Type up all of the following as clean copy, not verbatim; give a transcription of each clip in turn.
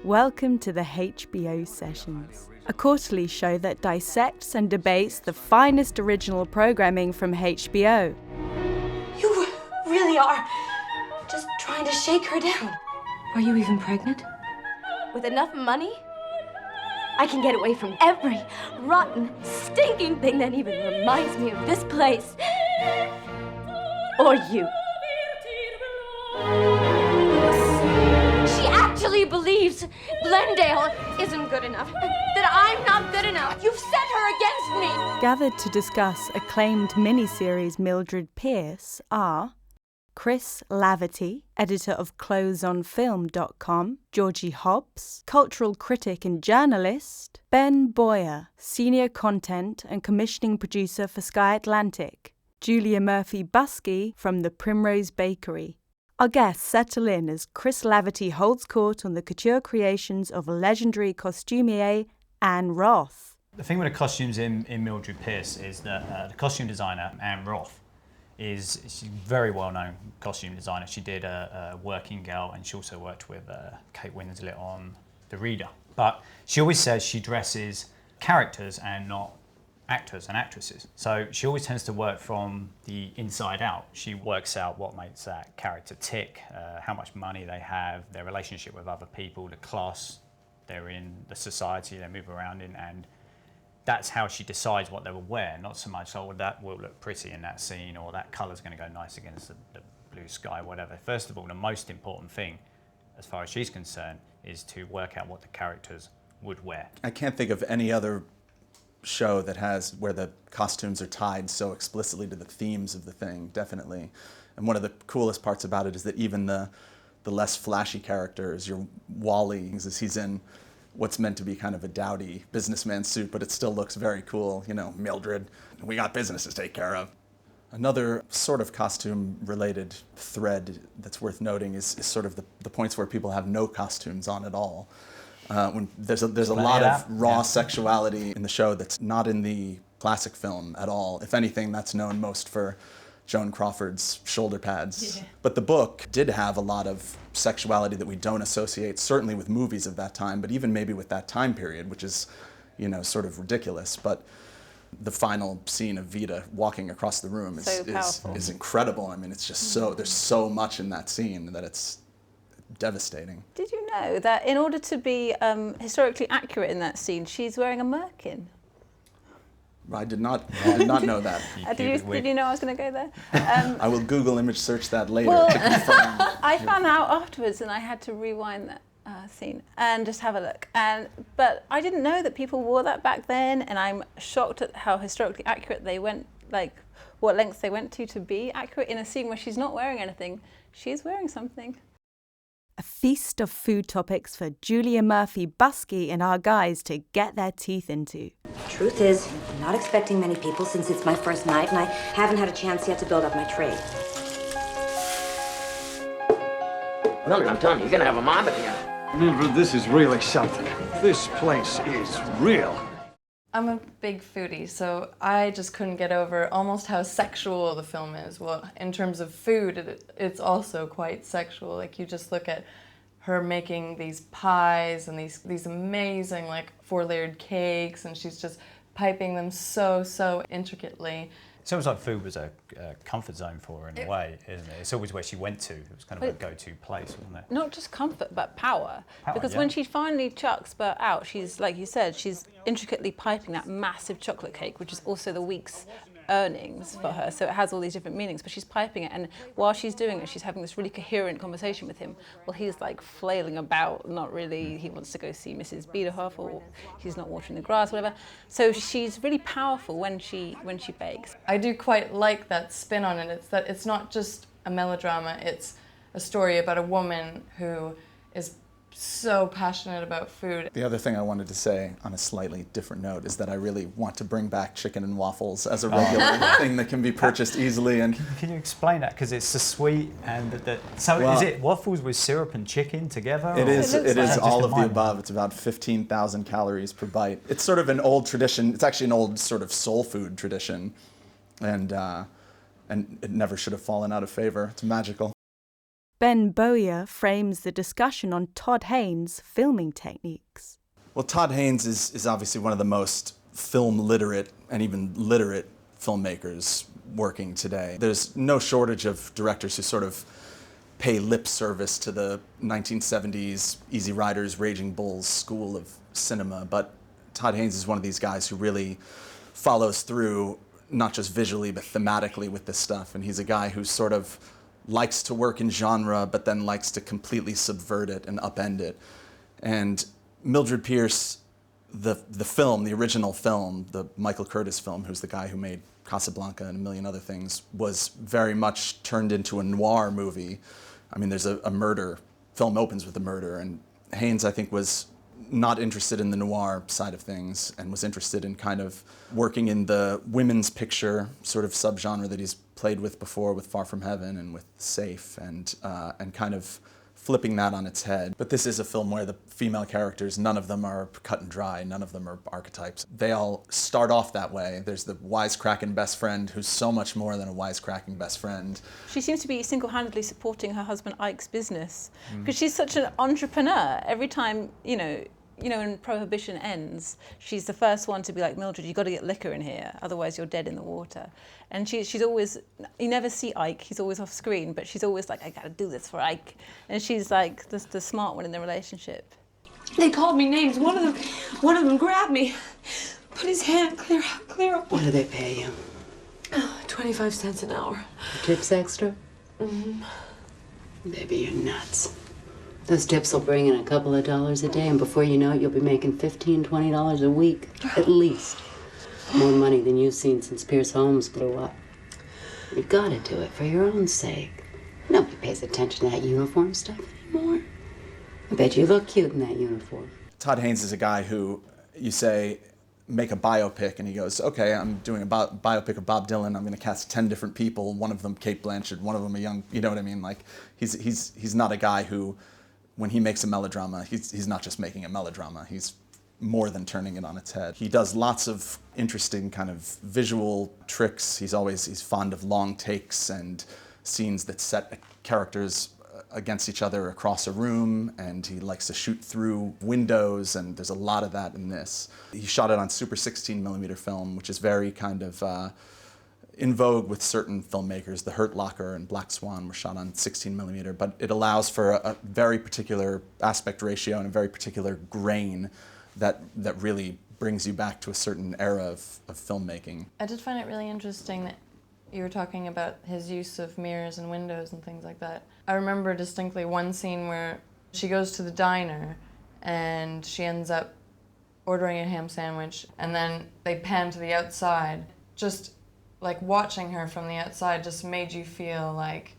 Welcome to the HBO Sessions, a quarterly show that dissects and debates the finest original programming from HBO. You really are just trying to shake her down. Are you even pregnant? With enough money, I can get away from every rotten, stinking thing that even reminds me of this place. Or you. She actually believes Glendale isn't good enough, that I'm not good enough. You've set her against me. Gathered to discuss acclaimed miniseries Mildred Pierce are Chris Laverty, editor of ClothesOnFilm.com, Georgie Hobbs, cultural critic and journalist, Ben Boyer, senior content and commissioning producer for Sky Atlantic, Julia Murphy-Buskey from The Primrose Bakery. Our guests settle in as Chris Laverty holds court on the couture creations of legendary costumier Anne Roth. The thing with the costumes in Mildred Pierce is that the costume designer, Anne Roth, she's a very well-known costume designer. She did a Working Girl, and she also worked with Kate Winslet on The Reader. But she always says she dresses characters and not actors and actresses. So she always tends to work from the inside out. She works out what makes that character tick, how much money they have, their relationship with other people, the class they're in, the society they move around in, and that's how she decides what they will wear, not so much, oh, that will look pretty in that scene, or that colour's going to go nice against the blue sky, whatever. First of all, the most important thing, as far as she's concerned, is to work out what the characters would wear. I can't think of any other show that has where the costumes are tied so explicitly to the themes of the thing, definitely. And one of the coolest parts about it is that even the less flashy characters, your Wally, he's in what's meant to be kind of a dowdy businessman suit, but it still looks very cool. You know, Mildred, we got business to take care of. Another sort of costume-related thread that's worth noting is sort of the points where people have no costumes on at all. When there's a lot of raw sexuality in the show that's not in the classic film at all. If anything, that's known most for Joan Crawford's shoulder pads. Yeah. But the book did have a lot of sexuality that we don't associate, certainly with movies of that time, but even maybe with that time period, which is, you know, sort of ridiculous. But the final scene of Vita walking across the room is incredible. I mean, it's just there's so much in that scene that it's devastating. Did you know that in order to be historically accurate in that scene, she's wearing a merkin? I did not know that. Did you know I was going to go there? I will Google image search that later to confirm. I found out afterwards, and I had to rewind that scene and just have a look. But I didn't know that people wore that back then, and I'm shocked at how historically accurate they went, like what lengths they went to be accurate in a scene where she's not wearing anything. She's wearing something. A feast of food topics for Julia Murphy-Buskey and our guys to get their teeth into. Truth is, I'm not expecting many people since it's my first night, and I haven't had a chance yet to build up my trade. Mildred, I'm telling you, you're gonna have a mob in here. Mildred, this is really something. This place is real. I'm a big foodie, so I just couldn't get over almost how sexual the film is. Well, in terms of food, it's also quite sexual. Like, you just look at her making these pies and these amazing, like, 4-layered cakes, and she's just piping them so intricately. It's almost like food was a comfort zone for her in a way, isn't it? It's always where she went to. It was kind of a go-to place, wasn't it? Not just comfort, but power. Because when she finally chucks Bert out, she's, like you said, she's intricately piping that massive chocolate cake, which is also the week's earnings for her. So it has all these different meanings, but she's piping it. And while she's doing it, she's having this really coherent conversation with him. Well, he's like flailing about, not really. He wants to go see Mrs. Biederhoff, or he's not watering the grass, whatever. So she's really powerful when she bakes. I do quite like that spin on it. It's that it's not just a melodrama, it's a story about a woman who is so passionate about food. The other thing I wanted to say on a slightly different note is that I really want to bring back chicken and waffles as a regular thing that can be purchased easily. And can you explain that? Because it's so sweet and is it waffles with syrup and chicken together? It is all of the above. It's about 15,000 calories per bite. It's sort of an old tradition. It's actually an old sort of soul food tradition, and it never should have fallen out of favor. It's magical. Ben Bowyer frames the discussion on Todd Hayne's filming techniques. Well, Todd Hayne is obviously one of the most film literate and even literate filmmakers working today. There's no shortage of directors who sort of pay lip service to the 1970s Easy Riders, Raging Bulls school of cinema, but Todd Hayne is one of these guys who really follows through, not just visually, but thematically with this stuff. And he's a guy who sort of likes to work in genre, but then likes to completely subvert it and upend it. And Mildred Pierce, the film, the original film, the Michael Curtis film, who's the guy who made Casablanca and a million other things, was very much turned into a noir movie. I mean, there's a murder. Film opens with a murder, and Haynes, I think, was not interested in the noir side of things and was interested in kind of working in the women's picture sort of subgenre that he's played with before with Far From Heaven and with Safe, and kind of flipping that on its head. But this is a film where the female characters, none of them are cut and dry, none of them are archetypes. They all start off that way. There's the wisecracking best friend who's so much more than a wisecracking best friend. She seems to be single-handedly supporting her husband Ike's business because she's such an entrepreneur. Every time, you know, when Prohibition ends, she's the first one to be like, Mildred, you've got to get liquor in here, otherwise you're dead in the water. And she's always, you never see Ike, he's always off screen, but she's always like, I got to do this for Ike. And she's like the smart one in the relationship. They called me names. One of them grabbed me, put his hand clear up. What do they pay you? 25 cents an hour. Tips extra? Mm-hmm. Baby, you're nuts. Those tips will bring in a couple of dollars a day, and before you know it, you'll be making $15, $20 a week, at least. More money than you've seen since Pierce Holmes blew up. You've got to do it for your own sake. Nobody pays attention to that uniform stuff anymore. I bet you look cute in that uniform. Todd Hayne is a guy who, you say, make a biopic, and he goes, okay, I'm doing a biopic of Bob Dylan, I'm going to cast 10 different people, one of them Cate Blanchett, one of them a young, you know what I mean? Like, he's not a guy who, when he makes a melodrama, he's not just making a melodrama, he's more than turning it on its head. He does lots of interesting kind of visual tricks. He's fond of long takes and scenes that set characters against each other across a room, and he likes to shoot through windows, and there's a lot of that in this. He shot it on Super 16mm film, which is very kind of in vogue with certain filmmakers. The Hurt Locker and Black Swan were shot on 16mm, but it allows for a very particular aspect ratio and a very particular grain that really brings you back to a certain era of filmmaking. I did find it really interesting that you were talking about his use of mirrors and windows and things like that. I remember distinctly one scene where she goes to the diner and she ends up ordering a ham sandwich, and then they pan to the outside. Just like watching her from the outside just made you feel like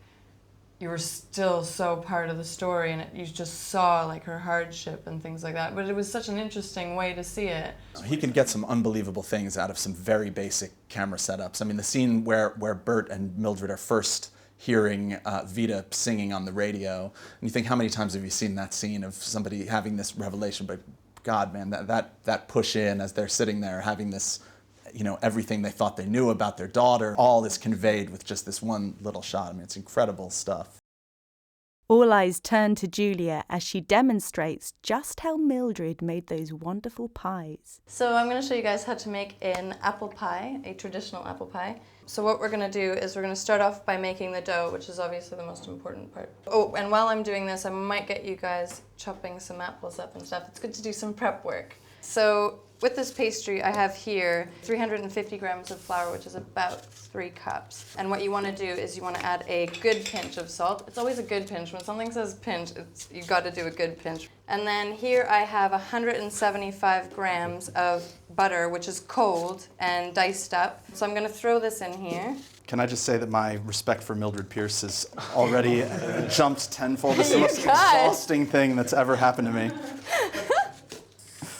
you were still so part of the story, and you just saw like her hardship and things like that. But it was such an interesting way to see it. He can get some unbelievable things out of some very basic camera setups. I mean, the scene where Bert and Mildred are first hearing Vita singing on the radio, and you think, how many times have you seen that scene of somebody having this revelation? But God, man, that push in as they're sitting there having this, you know, everything they thought they knew about their daughter, all is conveyed with just this one little shot. I mean, it's incredible stuff. All eyes turn to Julia as she demonstrates just how Mildred made those wonderful pies. So I'm going to show you guys how to make an apple pie, a traditional apple pie. So what we're going to do is we're going to start off by making the dough, which is obviously the most important part. Oh, and while I'm doing this, I might get you guys chopping some apples up and stuff. It's good to do some prep work. So with this pastry, I have here 350 grams of flour, which is about 3 cups. And what you want to do is you want to add a good pinch of salt. It's always a good pinch. When something says pinch, you've got to do a good pinch. And then here I have 175 grams of butter, which is cold and diced up. So I'm going to throw this in here. Can I just say that my respect for Mildred Pierce has already jumped tenfold? This is the most exhausting thing that's ever happened to me.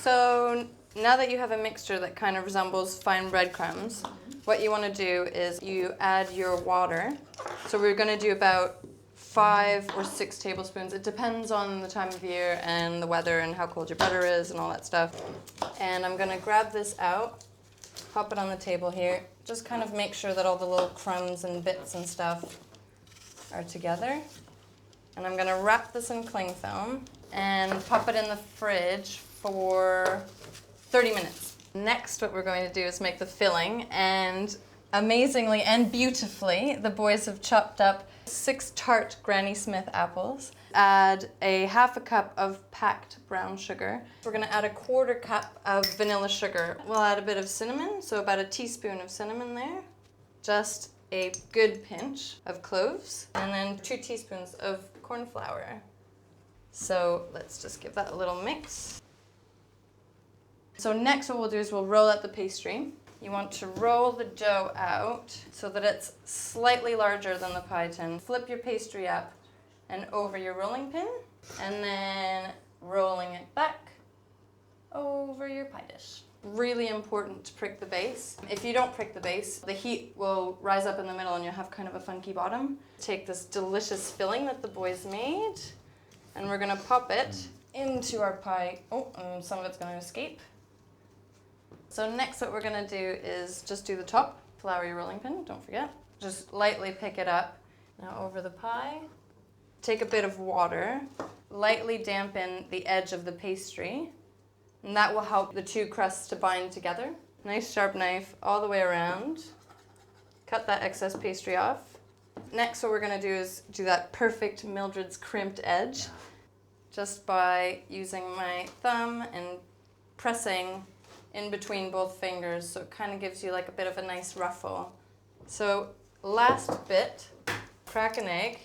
So now that you have a mixture that kind of resembles fine breadcrumbs, what you want to do is you add your water. So we're going to do about 5 or 6 tablespoons. It depends on the time of year and the weather and how cold your butter is and all that stuff. And I'm going to grab this out, pop it on the table here. Just kind of make sure that all the little crumbs and bits and stuff are together. And I'm gonna wrap this in cling film and pop it in the fridge for 30 minutes. Next, what we're going to do is make the filling, and amazingly and beautifully, the boys have chopped up 6 tart Granny Smith apples. Add a ½ cup of packed brown sugar. We're gonna add a ¼ cup of vanilla sugar. We'll add a bit of cinnamon, so about a teaspoon of cinnamon there. Just a good pinch of cloves, and then 2 teaspoons of corn flour. So let's just give that a little mix. So next what we'll do is we'll roll out the pastry. You want to roll the dough out so that it's slightly larger than the pie tin. Flip your pastry up and over your rolling pin, and then rolling it back over your pie dish. Really important to prick the base. If you don't prick the base, the heat will rise up in the middle and you'll have kind of a funky bottom. Take this delicious filling that the boys made, and we're gonna pop it into our pie. Oh, and some of it's gonna escape. So next what we're gonna do is just do the top. Flour your rolling pin, don't forget. Just lightly pick it up. Now over the pie. Take a bit of water, lightly dampen the edge of the pastry, and that will help the 2 crusts to bind together. Nice sharp knife all the way around. Cut that excess pastry off. Next what we're gonna do is do that perfect Mildred's crimped edge, just by using my thumb and pressing in between both fingers, so it kind of gives you like a bit of a nice ruffle. So last bit, crack an egg,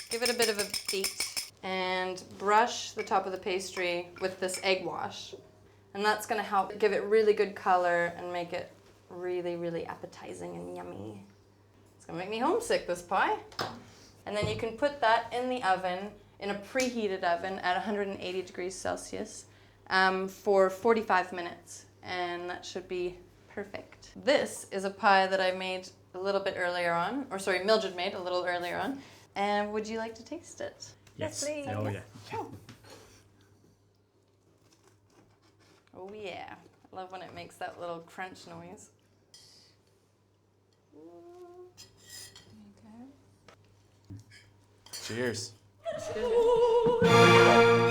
give it a bit of a beat, and brush the top of the pastry with this egg wash. And that's gonna help give it really good color and make it really, really appetizing and yummy. It's gonna make me homesick, this pie. And then you can put that in the oven, in a preheated oven at 180 degrees Celsius for 45 minutes, and that should be perfect. This is a pie that I made a little bit earlier on, or sorry, Mildred made a little earlier on. And would you like to taste it? Yes. Please. Oh yeah. Oh yeah. I love when it makes that little crunch noise. Cheers. Cheers.